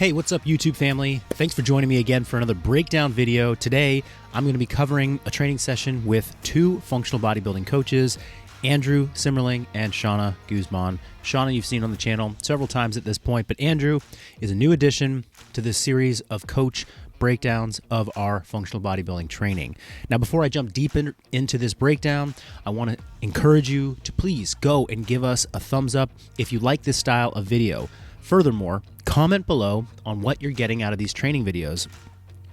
Hey, what's up YouTube family? Thanks for joining me again for another breakdown video. Today, I'm going to be covering a training session with two functional bodybuilding coaches, Andrew Simmerling and Shanna Guzman. Shanna, you've seen on the channel several times at this point, but Andrew is a new addition to this series of coach breakdowns of our functional bodybuilding training. Now, before I jump deep into this breakdown, I want to encourage you to please go and give us a thumbs up if you like this style of video. Furthermore, comment below on what you're getting out of these training videos.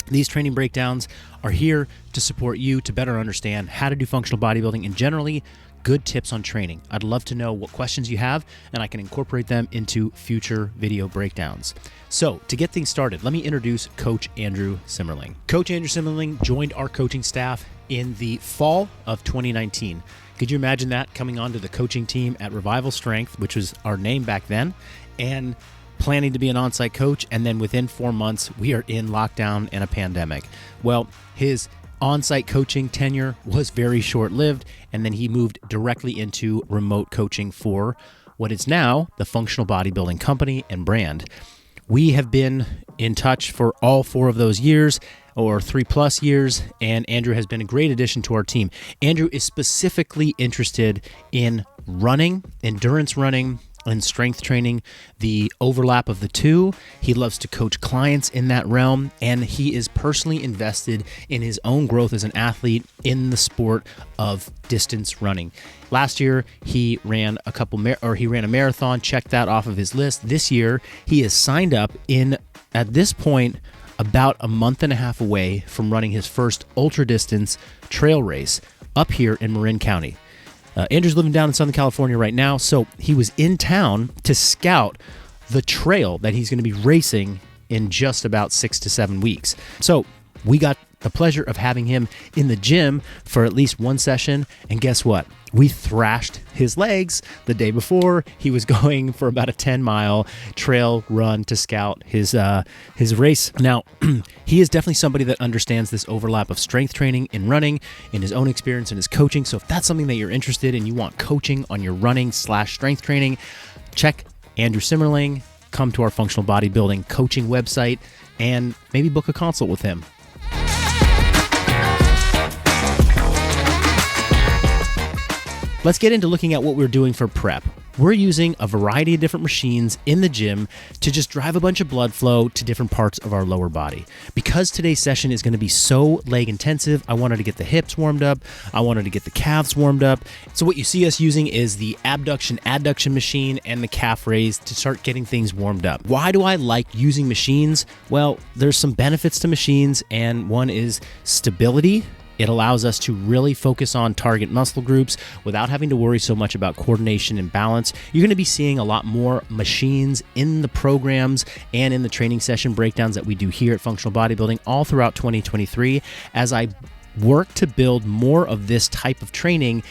These training breakdowns are here to support you to better understand how to do functional bodybuilding and generally good tips on training. I'd love to know what questions you have, and I can incorporate them into future video breakdowns. So to get things started, let me introduce Coach Andrew Simmerling. Coach Andrew Simmerling joined our coaching staff in the fall of 2019. Could you imagine that, coming onto the coaching team at Revival Strength, which was our name back then, and planning to be an on-site coach, and then within 4 months, we are in lockdown and a pandemic. Well, his on-site coaching tenure was very short-lived, and then he moved directly into remote coaching for what is now the Functional Bodybuilding Company and brand. We have been in touch for all 4 of those years, or 3+ years, and Andrew has been a great addition to our team. Andrew is specifically interested in running, endurance running, and strength training, the overlap of the two. He loves to coach clients in that realm, and he is personally invested in his own growth as an athlete in the sport of distance running. Last year, he ran a marathon, checked that off of his list. This year, he is signed up at this point, about a month and a half away from running his first ultra distance trail race up here in Marin County. Andrew's living down in Southern California right now, so he was in town to scout the trail that he's going to be racing in just about 6 to 7 weeks. So we got the pleasure of having him in the gym for at least one session, and guess what? We thrashed his legs the day before. He was going for about a 10-mile trail run to scout his race. Now, he is definitely somebody that understands this overlap of strength training and running in his own experience and his coaching. So if that's something that you're interested in, you want coaching on your running/strength training, check Andrew Simmerling, come to our functional bodybuilding coaching website, and maybe book a consult with him. Let's get into looking at what we're doing for prep. We're using a variety of different machines in the gym to just drive a bunch of blood flow to different parts of our lower body. Because today's session is going to be so leg intensive, I wanted to get the hips warmed up. I wanted to get the calves warmed up. So what you see us using is the abduction-adduction machine and the calf raise to start getting things warmed up. Why do I like using machines? Well, there's some benefits to machines, and one is stability. It allows us to really focus on target muscle groups without having to worry so much about coordination and balance. You're going to be seeing a lot more machines in the programs and in the training session breakdowns that we do here at Functional Bodybuilding all throughout 2023 as I work to build more of this type of training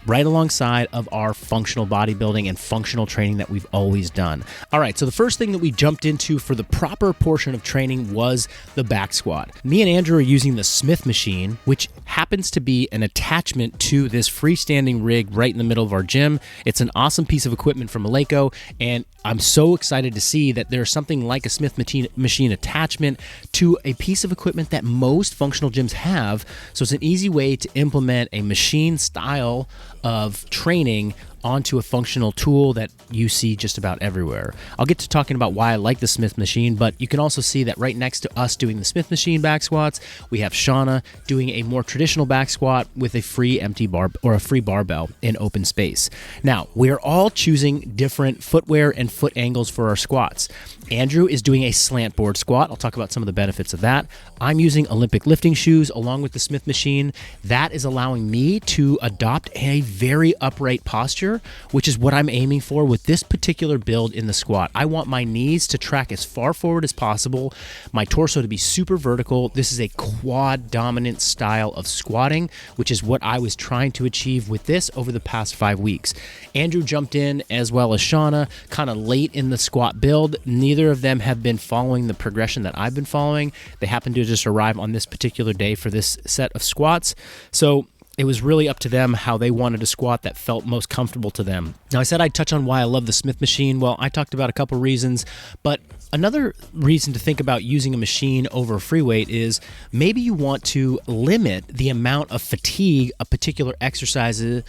right alongside of our functional bodybuilding and functional training that we've always done. All right, so the first thing that we jumped into for the proper portion of training was the back squat. Me and Andrew are using the Smith machine, which happens to be an attachment to this freestanding rig right in the middle of our gym. It's an awesome piece of equipment from Eleiko, and I'm so excited to see that there's something like a Smith machine attachment to a piece of equipment that most functional gyms have. So it's an easy way to implement a machine style of training onto a functional tool that you see just about everywhere. I'll get to talking about why I like the Smith machine, but you can also see that right next to us doing the Smith machine back squats, we have Shanna doing a more traditional back squat with a free empty bar or a free barbell in open space. Now, we're all choosing different footwear and foot angles for our squats. Andrew is doing a slant board squat. I'll talk about some of the benefits of that. I'm using Olympic lifting shoes along with the Smith machine. That is allowing me to adopt a very upright posture, which is what I'm aiming for with this particular build in the squat. I want my knees to track as far forward as possible, my torso to be super vertical. This is a quad dominant style of squatting, which is what I was trying to achieve with this over the past 5 weeks. Andrew jumped in as well as Shanna kind of late in the squat build. Neither of them have been following the progression that I've been following. They happened to just arrive on this particular day for this set of squats. So it was really up to them how they wanted to squat that felt most comfortable to them. Now, I said I'd touch on why I love the Smith machine. Well, I talked about a couple reasons, but Another reason to think about using a machine over a free weight is maybe you want to limit the amount of fatigue a particular exercise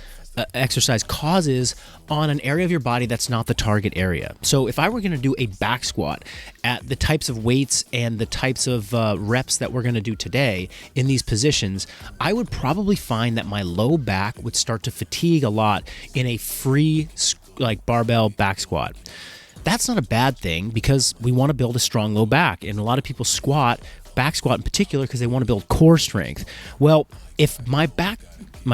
causes on an area of your body that's not the target area. So if I were going to do a back squat at the types of weights and the types of reps that we're going to do today in these positions, I would probably find that my low back would start to fatigue a lot in a free like barbell back squat. That's not a bad thing because we want to build a strong low back, and a lot of people back squat in particular, because they want to build core strength. Well, if my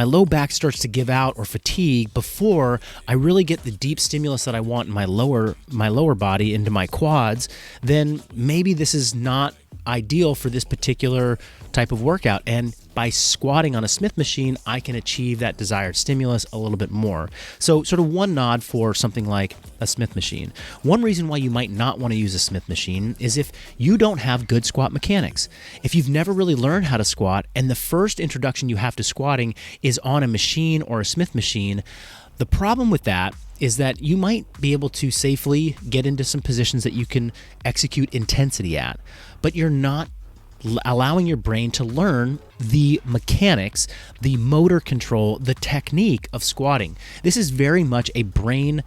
low back starts to give out or fatigue before I really get the deep stimulus that I want in my lower body into my quads, then maybe this is not ideal for this particular type of workout. And by squatting on a Smith machine, I can achieve that desired stimulus a little bit more. So sort of one nod for something like a Smith machine. One reason why you might not want to use a Smith machine is if you don't have good squat mechanics. If you've never really learned how to squat and the first introduction you have to squatting is on a machine or a Smith machine, the problem with that is that you might be able to safely get into some positions that you can execute intensity at, but you're not allowing your brain to learn the mechanics, the motor control, the technique of squatting. This is very much a brain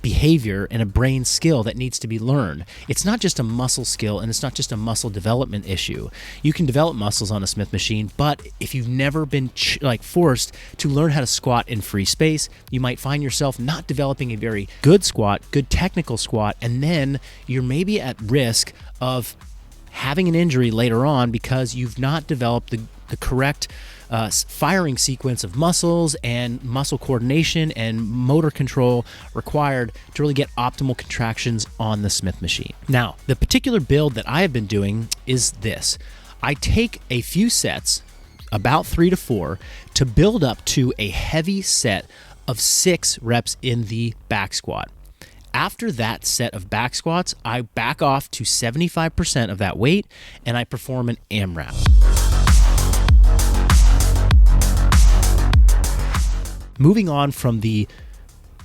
behavior and a brain skill that needs to be learned. It's not just a muscle skill, and it's not just a muscle development issue. You can develop muscles on a Smith machine, but if you've never been forced to learn how to squat in free space, you might find yourself not developing a very good squat, good technical squat, and then you're maybe at risk of having an injury later on because you've not developed the correct firing sequence of muscles and muscle coordination and motor control required to really get optimal contractions on the Smith machine. Now, the particular build that I have been doing is this. I take a few sets, about 3 to 4, to build up to a heavy set of 6 reps in the back squat. After that set of back squats, I back off to 75% of that weight and I perform an AMRAP. Moving on from the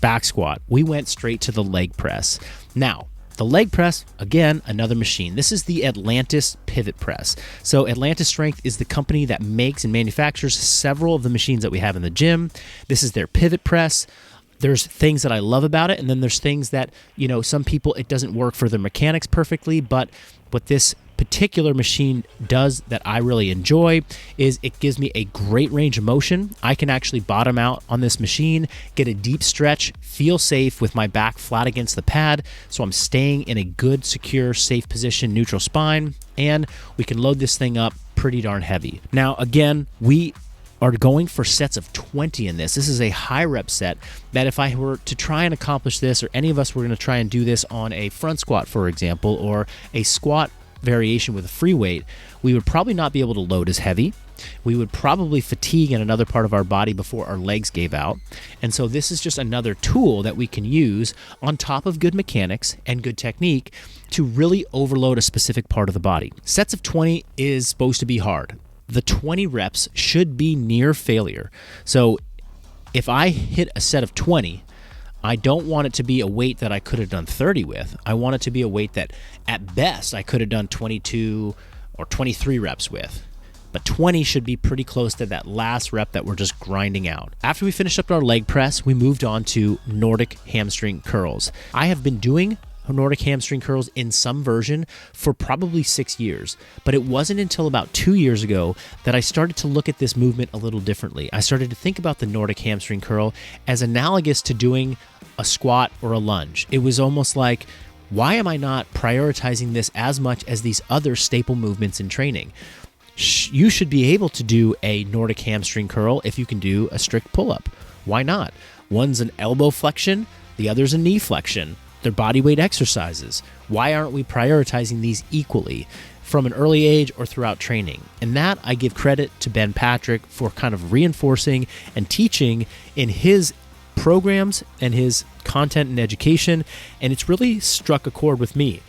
back squat, we went straight to the leg press. Now, the leg press, again, another machine. This is the Atlantis Pivot Press. So Atlantis Strength is the company that makes and manufactures several of the machines that we have in the gym. This is their pivot press. There's things that I love about it, and then there's things that, some people, it doesn't work for their mechanics perfectly, but what this particular machine does that I really enjoy is it gives me a great range of motion. I can actually bottom out on this machine, get a deep stretch, feel safe with my back flat against the pad, so I'm staying in a good, secure, safe position, neutral spine, and we can load this thing up pretty darn heavy. Now, again, we are going for sets of 20 in this. This is a high rep set that if I were to try and accomplish this, or any of us were going to try and do this on a front squat, for example, or a squat variation with a free weight, we would probably not be able to load as heavy. We would probably fatigue in another part of our body before our legs gave out. And so this is just another tool that we can use on top of good mechanics and good technique to really overload a specific part of the body. Sets of 20 is supposed to be hard. The 20 reps should be near failure. So if I hit a set of 20, I don't want it to be a weight that I could have done 30 with. I want it to be a weight that at best I could have done 22 or 23 reps with. But 20 should be pretty close to that last rep that we're just grinding out. After we finished up our leg press, we moved on to Nordic hamstring curls. I have been doing Nordic hamstring curls in some version for probably 6 years, but it wasn't until about 2 years ago that I started to look at this movement a little differently. I started to think about the Nordic hamstring curl as analogous to doing a squat or a lunge. It was almost like, why am I not prioritizing this as much as these other staple movements in training? You should be able to do a Nordic hamstring curl if you can do a strict pull-up. Why not? One's an elbow flexion, the other's a knee flexion. They're body weight exercises. Why aren't we prioritizing these equally from an early age or throughout training? And that I give credit to Ben Patrick for kind of reinforcing and teaching in his programs and his content and education, and it's really struck a chord with me.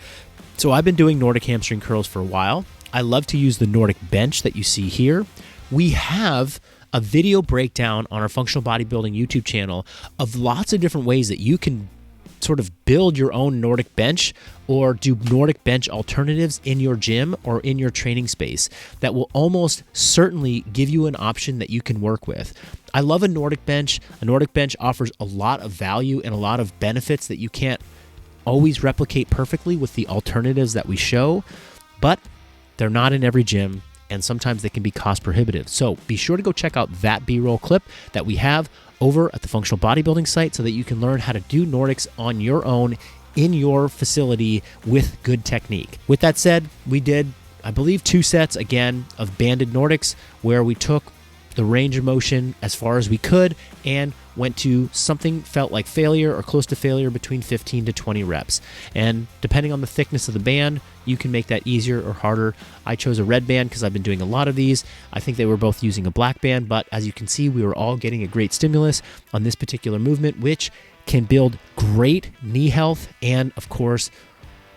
So I've been doing Nordic hamstring curls for a while. I love to use the Nordic bench that you see here. We have a video breakdown on our Functional Bodybuilding YouTube channel of lots of different ways that you can sort of build your own Nordic bench or do Nordic bench alternatives in your gym or in your training space that will almost certainly give you an option that you can work with. I love a Nordic bench. A Nordic bench offers a lot of value and a lot of benefits that you can't always replicate perfectly with the alternatives that we show, but they're not in every gym, and sometimes they can be cost prohibitive. So be sure to go check out that B-roll clip that we have over at the Functional Bodybuilding site so that you can learn how to do Nordics on your own in your facility with good technique. With that said, we did, I believe, 2 sets again of banded Nordics where we took the range of motion as far as we could and went to something felt like failure or close to failure between 15 to 20 reps. And depending on the thickness of the band, you can make that easier or harder. I chose a red band because I've been doing a lot of these. I think they were both using a black band, but as you can see, we were all getting a great stimulus on this particular movement, which can build great knee health and, of course,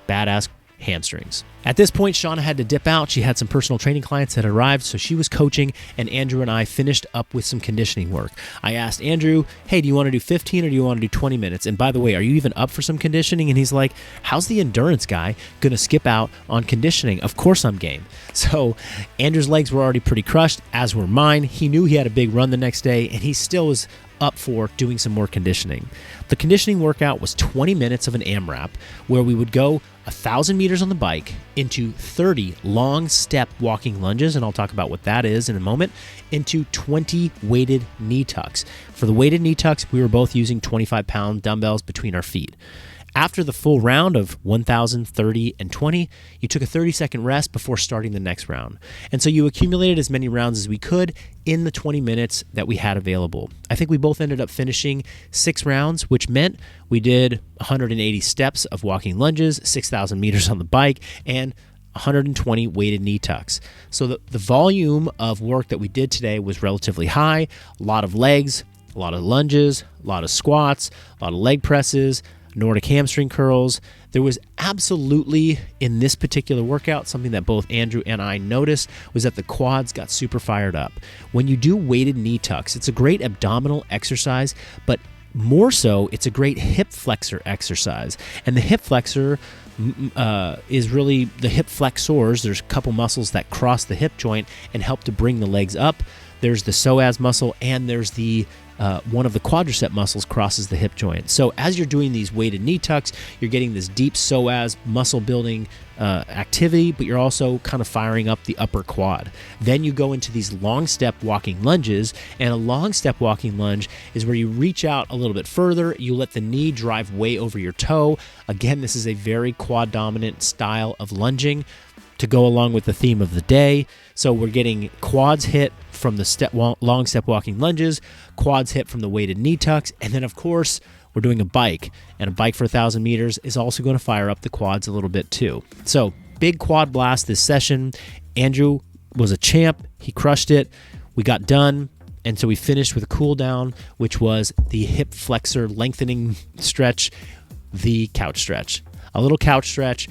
badass hamstrings. At this point, Shanna had to dip out. She had some personal training clients that arrived, so she was coaching, and Andrew and I finished up with some conditioning work. I asked Andrew, hey, do you want to do 15 or do you want to do 20 minutes? And by the way, are you even up for some conditioning? And he's like, how's the endurance guy going to skip out on conditioning? Of course I'm game. So Andrew's legs were already pretty crushed, as were mine. He knew he had a big run the next day, and he still was up for doing some more conditioning. The conditioning workout was 20 minutes of an AMRAP where we would go 1,000 meters on the bike into 30 long step walking lunges, and I'll talk about what that is in a moment, into 20 weighted knee tucks. For the weighted knee tucks, we were both using 25-pound dumbbells between our feet. After the full round of 1,000, 30, and 20, you took a 30-second rest before starting the next round. And so you accumulated as many rounds as we could in the 20 minutes that we had available. I think we both ended up finishing 6 rounds, which meant we did 180 steps of walking lunges, 6,000 meters on the bike, and 120 weighted knee tucks. So the volume of work that we did today was relatively high, a lot of legs, a lot of lunges, a lot of squats, a lot of leg presses, Nordic hamstring curls. There was absolutely, in this particular workout, something that both Andrew and I noticed was that the quads got super fired up. When you do weighted knee tucks, it's a great abdominal exercise, but more so, it's a great hip flexor exercise. And the hip flexor is really the hip flexors. There's a couple muscles that cross the hip joint and help to bring the legs up. There's the psoas muscle, and there's the one of the quadricep muscles crosses the hip joint. So as you're doing these weighted knee tucks, you're getting this deep psoas muscle building activity, but you're also kind of firing up the upper quad. Then you go into these long step walking lunges, and a long step walking lunge is where you reach out a little bit further, you let the knee drive way over your toe. Again, this is a very quad dominant style of lunging to go along with the theme of the day. So we're getting quads hit from the long step walking lunges, quads hit from the weighted knee tucks, and then of course we're doing a bike, and a bike for 1,000 meters is also going to fire up the quads a little bit too. So big quad blast this session. Andrew was a champ. He crushed it. We got done. And so we finished with a cool down, which was the hip flexor lengthening stretch, the couch stretch. A little couch stretch,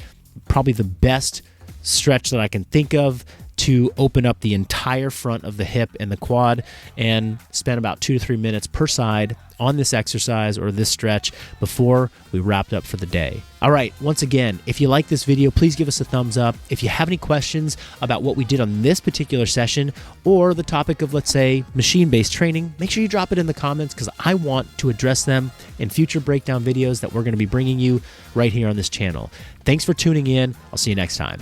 probably the best stretch that I can think of to open up the entire front of the hip and the quad, and spent about 2 to 3 minutes per side on this exercise or this stretch before we wrapped up for the day. All right, once again, if you like this video, please give us a thumbs up. If you have any questions about what we did on this particular session or the topic of, let's say, machine-based training, make sure you drop it in the comments because I want to address them in future breakdown videos that we're going to be bringing you right here on this channel. Thanks for tuning in. I'll see you next time.